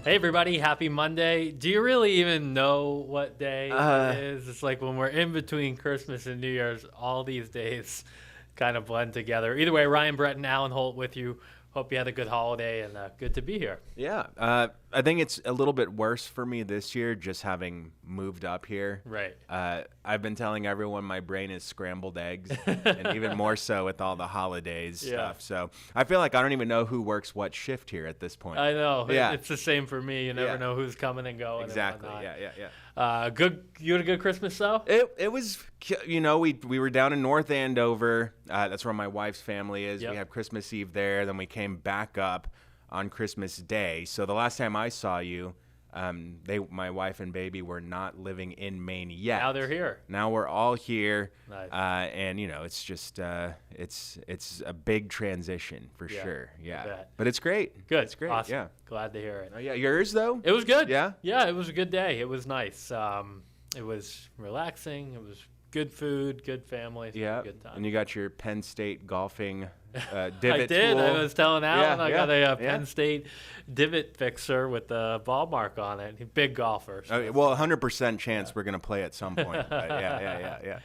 Hey everybody, happy Monday. Do you really even know what day it is? It's like when we're in between Christmas and New Year's, all these days kind of blend together. Either way, Ryan, Breton, and Alan Holt with you. Hope you had a good holiday and good to be here. Yeah, I think it's a little bit worse for me this year just having moved up here. Right. I've been telling everyone my brain is scrambled eggs, and even more so with all the holidays stuff. So I feel like I don't even know who works what shift here at this point. I know. Yeah. It's the same for me. You never Yeah. know who's coming and going. Exactly. And whatnot. Yeah. Good. You had a good Christmas though? It was, we were down in North Andover. That's where my wife's family is. Yep. We have Christmas Eve there. Then we came back up on Christmas Day. So the last time I saw you, my wife and baby were not living in Maine yet. Now they're here. Now we're all here. Nice. And it's just it's a big transition for sure. Yeah. bet. But it's great. Good. It's great. Awesome. Yeah. Glad to hear it. Oh, yeah. Yours though? It was good. Yeah? Yeah, it was a good day. It was nice. It was relaxing. It was good food, good family. It was Yeah. a good time. And you got your Penn State golfing divot I did. tool. I was telling Alan I got a Penn yeah. State divot fixer with the ball mark on it. Big golfer. So Well, 100% chance we're going to play at some point. But yeah.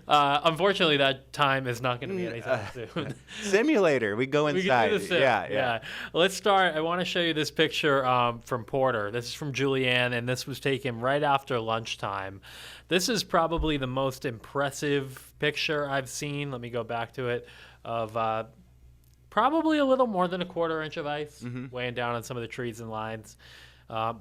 unfortunately, that time is not going to be anytime soon. Simulator. We go We inside. can do the sim. Yeah. Let's start. I want to show you this picture from Porter. This is from Julianne, and this was taken right after lunchtime. This is probably the most impressive picture I've seen. Let me go back to it. Of probably a little more than a quarter inch of ice weighing down on some of the trees and lines.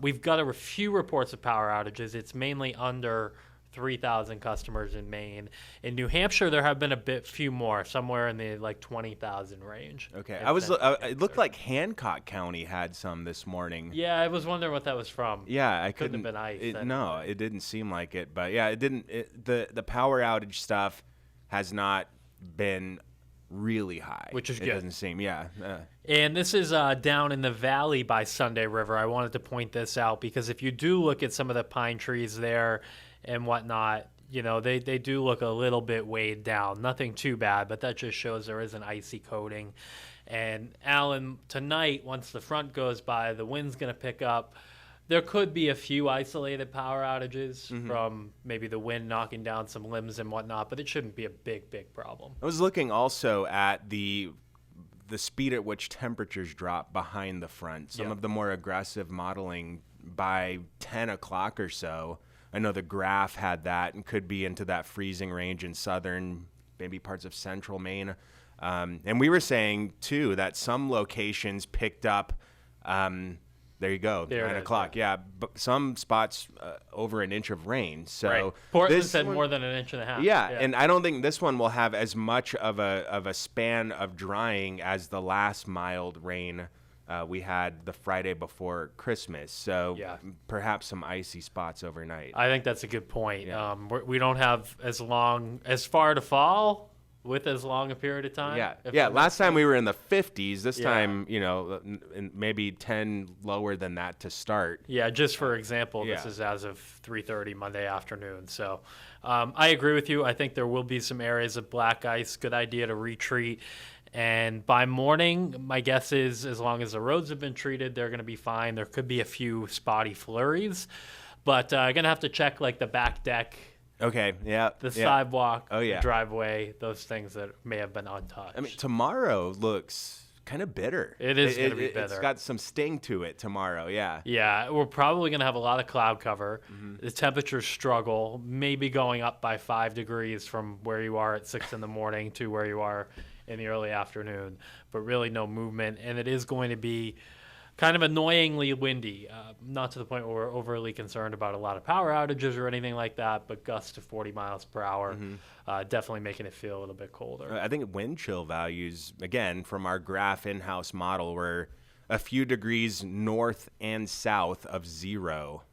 We've got a few reports of power outages. It's mainly under 3,000 customers in Maine. In New Hampshire, there have been few more, somewhere in the 20,000 range. Okay. It looked like Hancock County had some this morning. Yeah, I was wondering what that was from. Yeah, I Couldn't couldn't. have been ice. No, it didn't seem like it. But yeah, it didn't. The power outage stuff has not been really high, Which is it good. doesn't seem. Yeah. And this is down in the valley by Sunday River. I wanted to point this out because if you do look at some of the pine trees there and whatnot, they do look a little bit weighed down. Nothing too bad, but that just shows there is an icy coating. And Alan, tonight, once the front goes by, the wind's going to pick up. There could be a few isolated power outages from maybe the wind knocking down some limbs and whatnot, but it shouldn't be a big problem. I was looking also at the speed at which temperatures drop behind the front. Some of the more aggressive modeling by 10 o'clock or so. I know the graph had that and could be into that freezing range in southern, maybe parts of central Maine. And we were saying, too, that some locations picked up, there you go, 9 o'clock. Yeah, but some spots over an inch of rain. So right. Portland said more than an inch and a half. Yeah, and I don't think this one will have as much of a span of drying as the last mild rain we had the Friday before Christmas. So perhaps some icy spots overnight. I think that's a good point. Yeah. We don't have as far to fall with as long a period of time. Yeah. Last time we were in the 50s. This time, maybe 10 lower than that to start. Yeah, just for example, this is as of 3:30 Monday afternoon. So I agree with you. I think there will be some areas of black ice. Good idea to retreat. And by morning, my guess is as long as the roads have been treated, they're going to be fine. There could be a few spotty flurries, but I'm going to have to check the back deck. Okay, yeah. The sidewalk, the driveway, those things that may have been untouched. I mean, tomorrow looks kind of bitter. It is going to be bitter. It's got some sting to it tomorrow, yeah. Yeah, we're probably going to have a lot of cloud cover. The temperatures struggle, maybe going up by 5 degrees from where you are at 6 in the morning to where you are in the early afternoon, but really no movement. And it is going to be kind of annoyingly windy, not to the point where we're overly concerned about a lot of power outages or anything like that, but gusts to 40 miles per hour, definitely making it feel a little bit colder. I think wind chill values, again, from our graph in-house model, were a few degrees north and south of zero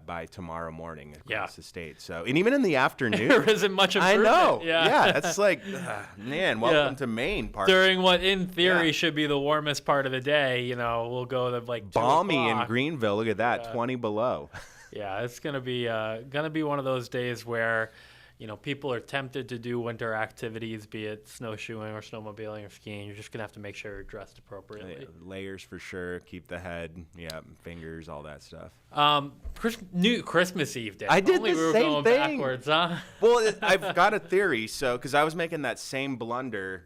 by tomorrow morning across the state. So, and even in the afternoon, there isn't much improvement. I know. Yeah, that's like, man, welcome to Maine. During what in theory should be the warmest part of the day, we'll go to balmy in Greenville. Look at that, 20 below. Yeah, it's gonna be one of those days where, people are tempted to do winter activities, be it snowshoeing or snowmobiling or skiing. You're just going to have to make sure you're dressed appropriately. Layers for sure. Keep the head, fingers, all that stuff. Christmas Eve day. I did Only the we were same going thing. backwards, huh? Well, I've got a theory. So, because I was making that same blunder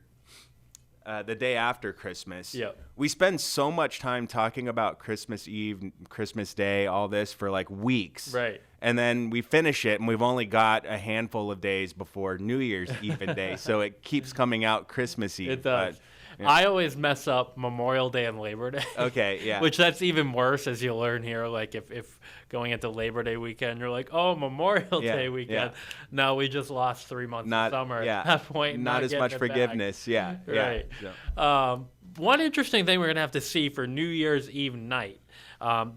the day after Christmas. Yep. We spend so much time talking about Christmas Eve, Christmas Day, all this for like weeks. Right. And then we finish it, and we've only got a handful of days before New Year's even day. So it keeps coming out Christmas Eve. It does. But, yeah. I always mess up Memorial Day and Labor Day. Okay, yeah. Which that's even worse, as you'll learn here. Like if going into Labor Day weekend, you're like, oh, Memorial Day weekend. Yeah. No, we just lost 3 months of summer at that point. Not as much forgiveness. Yeah. Right. Yeah. One interesting thing we're going to have to see for New Year's Eve night,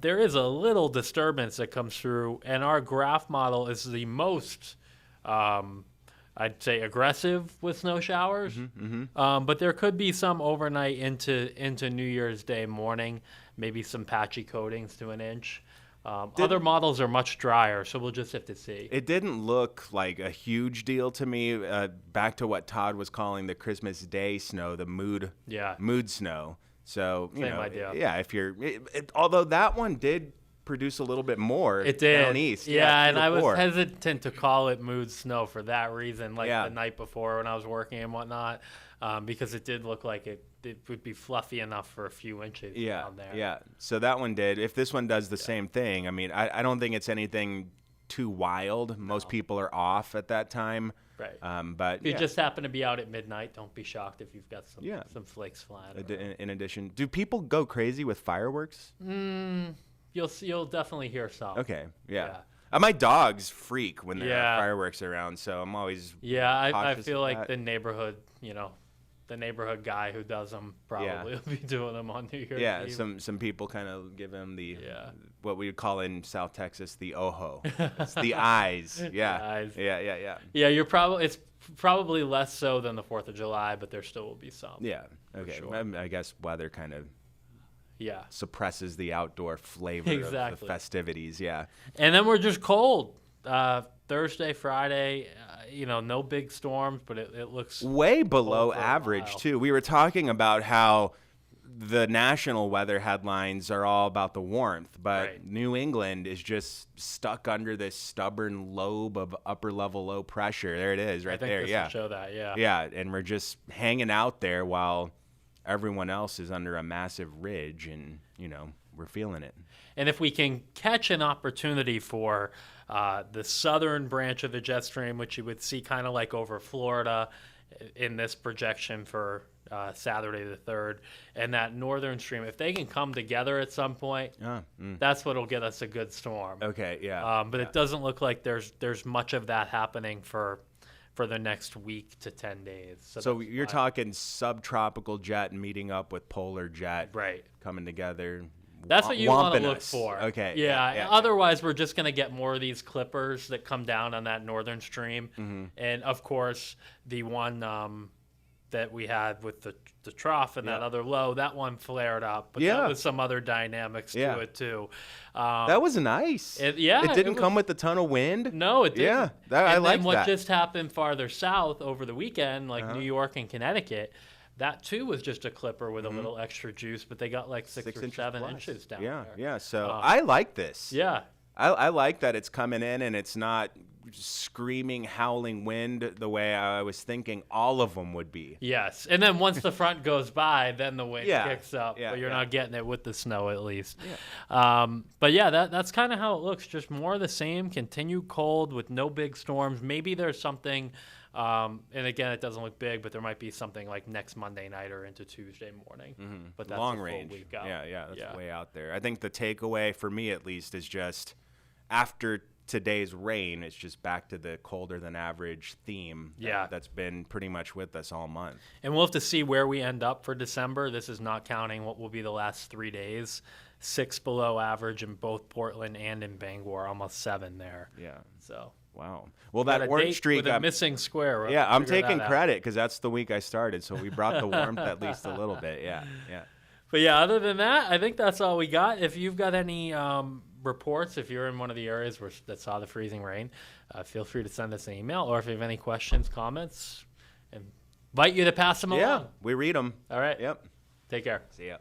there is a little disturbance that comes through, and our graph model is the most, I'd say, aggressive with snow showers. But there could be some overnight into New Year's Day morning, maybe some patchy coatings to an inch. Other models are much drier, so we'll just have to see. It didn't look like a huge deal to me. Back to what Todd was calling the Christmas Day snow, the mood snow. So Same idea. Yeah. If you're, although that one did produce a little bit more. It did. Down east. Yeah, and I was hesitant to call it mood snow for that reason, like Yeah. the night before when I was working and whatnot, because it did look like it would be fluffy enough for a few inches down there. Yeah. So that one did. If this one does the same thing, I mean, I don't think it's anything too wild. Most people are off at that time. Right. But if you just happen to be out at midnight, don't be shocked if you've got some flakes flying. In addition, do people go crazy with fireworks? You'll definitely hear some. Okay. Yeah. My dogs freak when there are fireworks around, so I'm always I cautious feel of like that. the neighborhood guy who does them probably will be doing them on New Year's Eve. Some people kind of give him the what we would call in South Texas the ojo. It's the eyes. Yeah. The eyes. Yeah. Yeah, it's probably less so than the 4th of July, but there still will be some. Yeah. Okay. Sure. I guess weather kind of Yeah. suppresses the outdoor flavor of the festivities. Yeah. And then we're just cold. Thursday, Friday, no big storms, but it looks way below cold for a average while. too. We were talking about how the national weather headlines are all about the warmth, but New England is just stuck under this stubborn lobe of upper level low pressure. There it is, right there. This will show that. Yeah. Yeah, and we're just hanging out there while everyone else is under a massive ridge, and we're feeling it. And if we can catch an opportunity for the southern branch of the jet stream, which you would see kind of like over Florida in this projection for Saturday the 3rd, and that northern stream, if they can come together at some point, that's what'll get us a good storm. Okay, yeah. But it doesn't look like there's much of that happening for the next week to 10 days. So you're talking subtropical jet meeting up with polar jet, right? Coming together. That's what you want to look us. for. Okay. Yeah. Otherwise, we're just going to get more of these clippers that come down on that northern stream. Mm-hmm. And, of course, the one that we had with the trough and that other low, that one flared up. But that was some other dynamics to it, too. That was nice. It didn't come with a ton of wind. No, it didn't. Yeah, I like that. And then what just happened farther south over the weekend, like New York and Connecticut, that, too, was just a clipper with a little extra juice, but they got like 6 or 7 inches down there. Yeah. So I like this. Yeah. I like that it's coming in and it's not screaming, howling wind the way I was thinking all of them would be. Yes. And then once the front goes by, then the wind kicks up. But you're not getting it with the snow, at least. Yeah. But, yeah, that's kind of how it looks. Just more of the same, continued cold with no big storms. Maybe there's something... and again, it doesn't look big, but there might be something like next Monday night or into Tuesday morning. Mm-hmm. But that's long a full range. week out. Yeah, that's way out there. I think the takeaway for me, at least, is just after today's rain, it's just back to the colder than average theme. That's been pretty much with us all month. And we'll have to see where we end up for December. This is not counting what will be the last 3 days. 6 below average in both Portland and in Bangor, almost 7 there. Yeah. So. Wow. Well, that warmth streak. With a missing square. Yeah, I'm taking credit because that's the week I started. So we brought the warmth at least a little bit. Yeah. But yeah, other than that, I think that's all we got. If you've got any reports, if you're in one of the areas that saw the freezing rain, feel free to send us an email, or if you have any questions, comments, invite you to pass them along. Yeah, we read them. All right. Yep. Take care. See ya.